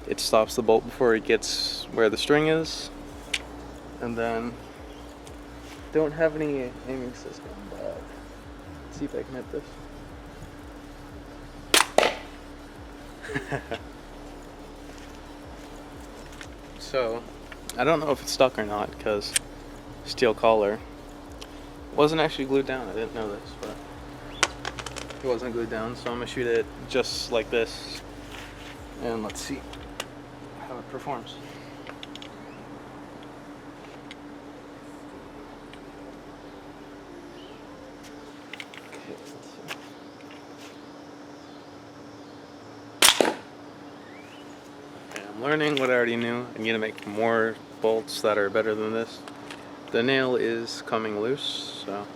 It stops the bolt before it gets where the string is, and then don't have any aiming system, but let's see if I can hit this. So I don't know if it's stuck or not because steel collar. It wasn't actually glued down. I didn't know this, but it wasn't glued down, so I'm gonna shoot it just like this, and let's see how it performs. Okay, let's see. Okay, I'm learning what I already knew. I need to make more bolts that are better than this. The nail is coming loose, so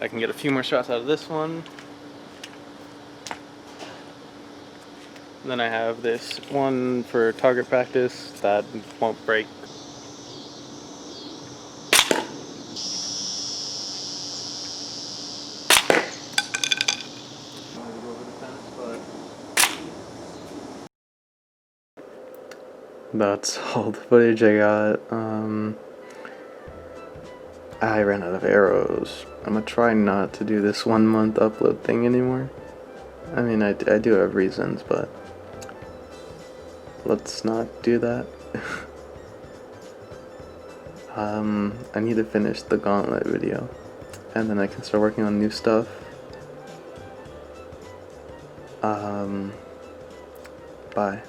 I can get a few more shots out of this one. And then I have this one for target practice that won't break. That's all the footage I got. I ran out of arrows. I'm gonna try not to do this 1 month upload thing anymore. I mean, I do have reasons, but let's not do that. I need to finish the gauntlet video, and then I can start working on new stuff. Bye.